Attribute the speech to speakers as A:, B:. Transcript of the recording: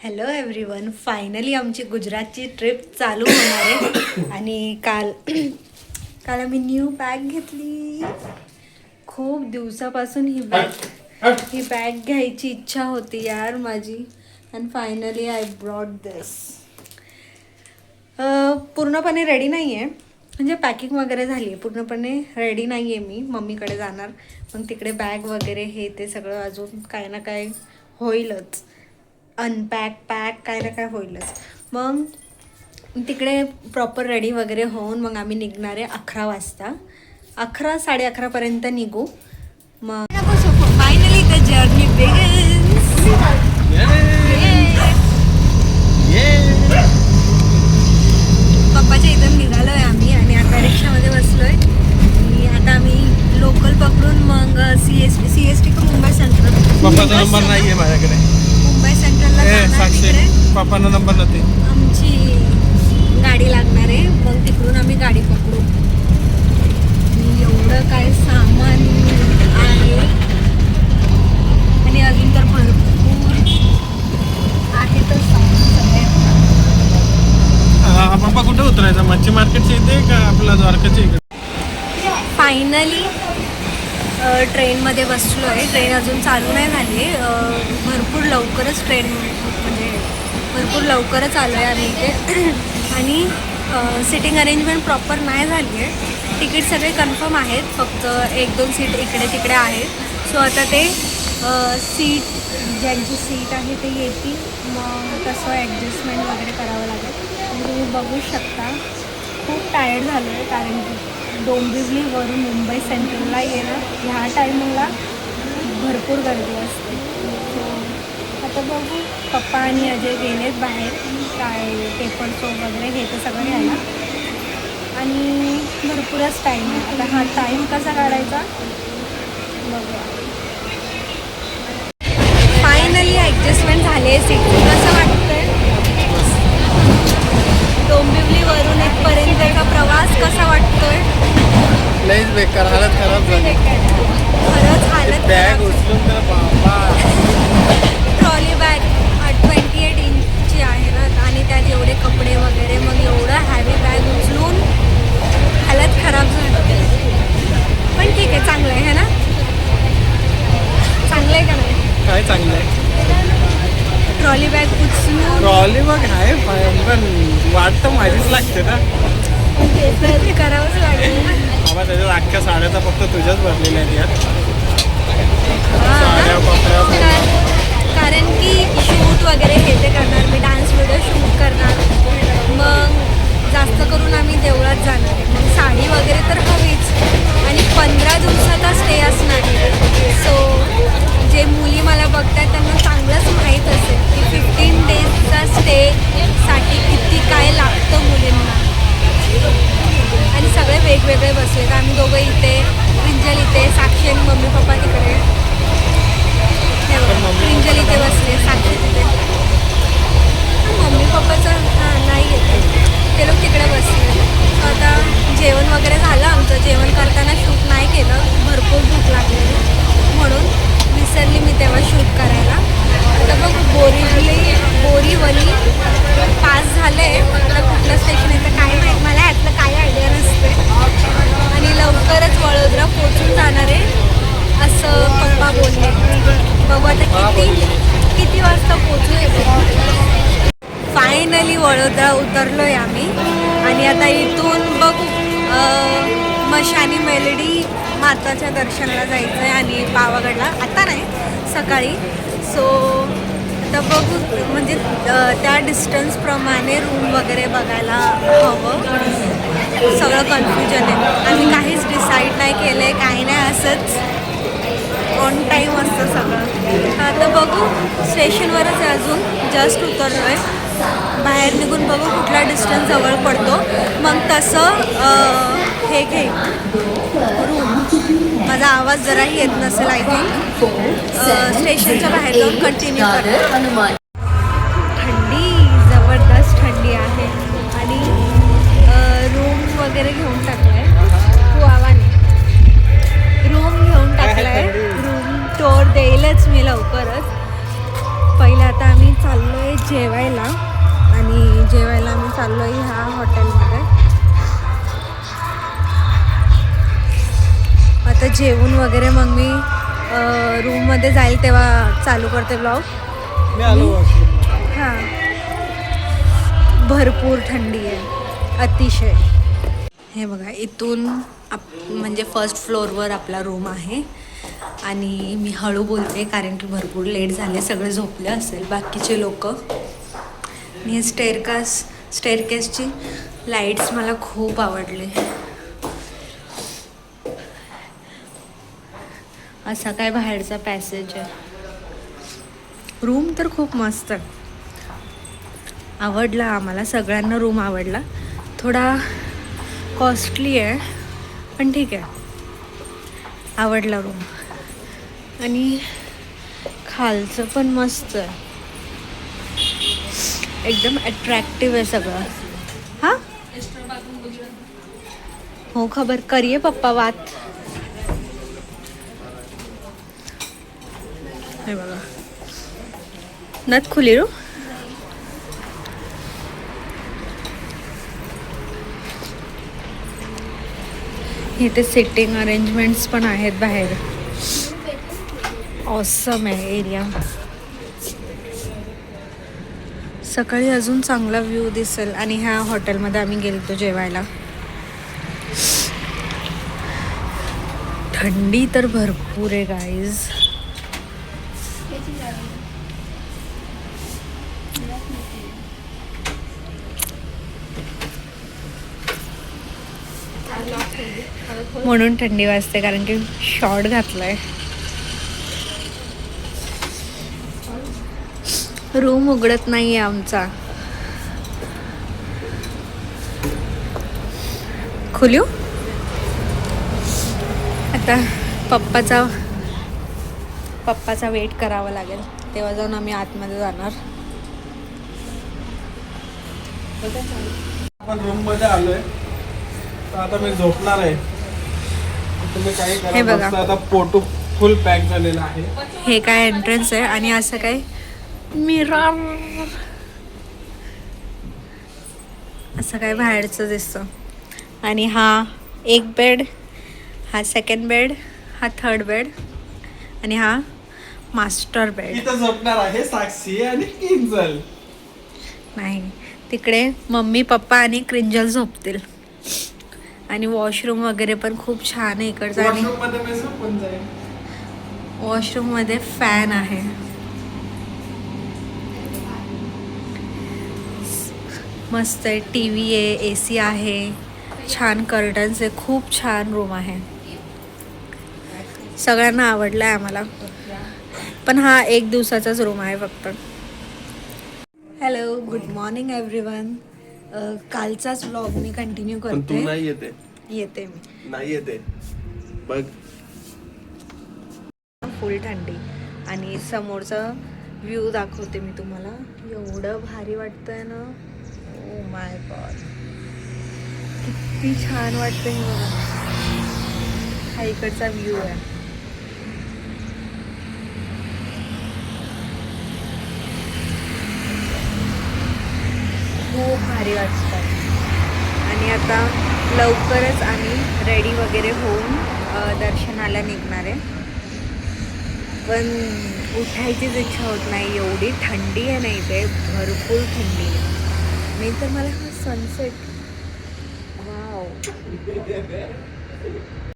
A: Hello everyone, finally आमची गुजरातची trip चालू होणार आहे. आणि काल आम्ही न्यू बॅग घेतली. खूप दिवसापासून ही बॅग घ्यायची इच्छा होती यार माझी. अँड फायनली आय ब्रॉट दिस. पूर्णपणे रेडी नाही आहे, म्हणजे पॅकिंग वगैरे झाली आहे, पूर्णपणे रेडी नाही आहे. मी मम्मीकडे जाणार, मग तिकडे बॅग वगैरे हे ते सगळं अजून काय ना काय होईलच. अनपॅक काय ना काय होईलच. मग तिकडे प्रॉपर रेडी वगैरे होऊन मग आम्ही निघणार आहे 11 वाजता. 11 साडे 11पर्यंत निघू. मग फायनली द जर्नी बिगिन्स. पप्पाच्या इथून निघालो आहे आम्ही आणि आता रिक्षामध्ये बसलोय. आणि आता आम्ही लोकल पकडून मग सीएसटी का मुंबई सेंट्रल.
B: पप्पाचा नंबर नाही आहे माझ्याकडे.
A: मुंबई सेंट्रलला जाणार. तिकडे
B: पप्पांना नंबर नव्हते.
A: आमची गाडी लागणार आहे, मग तिकडून आम्ही गाडी पकडू. एवढं काय सामान आहे आणि अजून तर भरपूर आहे तर सामान सगळे.
B: पप्पा कुठे उतरायचा? मच्छी मार्केटच्या इथे का आपला द्वारकाच्या इकडे?
A: फायनली ट्रेनमध्ये बसलो आहे. ट्रेन अजून चालू नाही झाली. भरपूर लवकरच आलो आहे आम्ही इथे. आणि सिटिंग अरेंजमेंट प्रॉपर नाही झाली आहे. तिकीट सगळे कन्फर्म आहेत, फक्त 1-2 सीट इकडे तिकडे आहेत. सो आता ते सीट ज्यांची सीट आहे ते येतील, मग तसं ॲडजस्टमेंट वगैरे करावं लागेल. तुम्ही बघू शकता खूप टायर्ड झालो आहे, कारण की डोंबिवलीवरून मुंबई सेंट्रलला येणं ह्या टायमिंगला भरपूर गर्दी असते. सो आता बघू. पप्पा आणि अजय गेलेत बाहेर काय पेपर सोप वगैरे हे तर सगळं घ्यायला. आणि भरपूरच टाईम आहे. आता हा टाईम कसा काढायचा बघूया. फायनली ॲडजस्टमेंट झाली आहे सीट. कसं वाटतंय? डोंबिवलीवरून इथपर्यंतचा प्रवास कसा वाटतोय?
B: लईच बेकार, हालत खराब झाली.
A: खरंच हालत.
B: बॅग उचलून तर बाबा.
A: ट्रॉली बॅग 28 इंचची आहे ना, आणि त्यात एवढे कपडे वगैरे, मग एवढं हॅवी बॅग उचलून हालत खराब झाली. पण ठीक आहे, चांगलं आहे ना? चांगलं आहे का नाही?
B: काय चांगलं आहे?
A: ट्रॉली बॅग उचलून.
B: ट्रॉली बॅग आहे पण वाट तर माझीच लागते ना.
A: तर करावंच लागेल ना.
B: बाबा त्याच्यात अख्ख्या साड्याचा फक्त तुझ्याच भरलेल्या आहेत यात. साड्या कपड्या.
A: कारण की शूट वगैरे हे ते करणार मी, डान्स व्हिडिओ शूट करणार. मग जास्त करून आम्ही देवळात जाणार आहे. मग साडी वगैरे तर हवीच. आणि 15 दिवसाचा स्टे असणार आहे. सो जे मुली मला बघतात त्यांना चांगलंच माहीत असेल की 15 डेजचा स्टेसाठी किती काय लागतं मुलींना. आणि सगळे वेगवेगळे बसलेत. आम्ही दोघं इथे, प्रिंजल इथे, साक्षी आणि मम्मी पप्पा तिकडे. प्रिंजल इथे बसले, साक्षी तिथे. मम्मी पप्पाचं नाही येते, ते लोक तिकडे बसले. आता जेवण वगैरे झालं आमचं. जेवण करताना शूट नाही केलं, भरपूर भूक लागलेली म्हणून विसरली मी तेव्हा शूट करायला. आता बघ बोरीवली पास झाले. आता कुठलं स्टेशन आहे तर काय माहीत, मला ह्यातलं काही आयडिया नसते. आणि लवकरच वडोदरा पोचून जाणार आहे असं पप्पा बोलले. बघू आता किती वाजता पोचू येतो. फायनली वडोदरा उतरलो आहे आम्ही. आणि आता इथून बघू मशानी मेलडी माताच्या दर्शनाला जायचं आहे आणि पावागडला. आता नाही, सकाळी. सो आता बघू, म्हणजे त्या डिस्टन्सप्रमाणे रूम वगैरे बघायला हवं. सगळं कन्फ्युजन आहे. आम्ही काहीच डिसाईड नाही केलं आहे, काही नाही, असंच ऑन टाईम असतं सगळं. आता बघू, स्टेशनवरच आहे अजून, जस्ट उतरलो आहे. बाहेर निघून बघू कुठला डिस्टन्स जवळ पडतो, मग तसं हे घे रूम. माझा आवाज जराही येत नसेल आय थिंक. स्टेशनच्या बाहेर जाऊन कंटिन्यू करतो. थंडी, जबरदस्त थंडी आहे. आणि रूम वगैरे घेऊन टाकलाय कुआवाने. रूम घेऊन टाकलाय. रूम टूर देईलच मी लवकरच. पहिले आता आम्ही चाललो आहे जेवायला आणि जेवायला आम्ही चाललो आहे ह्या हॉटेलमध्ये. आता जेवून वगैरे मग मी रूममध्ये जाईल तेव्हा चालू करते ब्लॉग.
B: मी आलो
A: हां, भरपूर थंडी आहे, अतिशय. हे बघा, इथून म्हणजे फर्स्ट फ्लोअरवर आपला रूम आहे आणि मी हळू बोलते कारण की भरपूर लेट झाले, सगळे झोपले असेल बाकीचे लोक. आणि हे स्टेअरकेसची लाईट्स मला खूप आवडले. असा काय बाहेरचा पॅसेज आहे. रूम तर खूप मस्त आहे, आवडला आम्हाला सगळ्यांना. रूम आवडला. थोडा कॉस्टली आहे पण ठीक आहे, आवडला रूम. आणि खालचं पण मस्त आहे, एकदम अट्रॅक्टिव्ह आहे सगळं. हां हो, खबर करिये पप्पा बात. हे बघा, नथ खुली रू. इथे सिटिंग अरेंजमेंट्स पण आहेत बाहेर. ऑसम आहे एरिया. सकाळी अजून चांगला व्ह्यू दिसेल. आणि ह्या हॉटेलमध्ये आम्ही गेलतो जेवायला. थंडी तर भरपूर आहे गाईज. म्हणून थंडी वाजते कारण की शॉर्ट घातलाय. रूम उघडत नाहीये आमचा. खुलू आता. पप्पाचा वेट करावा लागेल, तेव्हा जाऊन आम्ही आतमध्ये जाणार.
B: आपण रूम मध्ये आलोय, तर आता मी झोपणार आहे. तुम्ही काही
A: हे
B: करा,
A: बघा.
B: मस्त आता फोटो फुल पॅक झालेला आहे.
A: हे काय एंट्रन्स आहे आणि असं काय मिरर असं काय बाहेरचं दिसतं. आणि हा एक बेड, हा सेकंड बेड, हा थर्ड बेड आणि हा मास्टर बेड.
B: इथं झोपणार आहे साक्षी आणि किंजल.
A: नाही, तिकडे मम्मी पप्पा आणि क्रिंजल झोपतील. आणि वॉशरूम वगैरे पण खूप छान आहे इकडचं. आणि
B: वॉशरूम मध्ये मी झोपून जाईल.
A: वॉशरूम मध्ये फॅन आहे. मस्त आहे, TV आहे, AC आहे, छान कर्टन्स आहे, खूप छान रूम आहे. सगळ्यांना आवडला आहे आम्हाला. पण हा एक दिवसाचाच रूम आहे फक्त. Hello, good morning everyone. कालचाच व्लॉग मी कंटिन्यू
B: पण तू
A: करते.
B: नाही येते.
A: येते मी.
B: नाही येते बघ.
A: फुल थंडी. आणि समोरचा व्ह्यू दाखवते मी तुम्हाला. एवढं भारी वाटतंय ना, ओ माय गॉड, किती छान वाटतंय हे बघा. हा इकडचा व्ह्यू आहे. खूप भारी वाटतं. आणि आता लवकरच आम्ही रेडी वगैरे होऊन दर्शनाला निघणार आहे. पण उठायचीच इच्छा होत नाही, एवढी थंडी आहे. नाही ते भरपूर थंडी आहे. नाही तर मला हा सनसेट, वाव.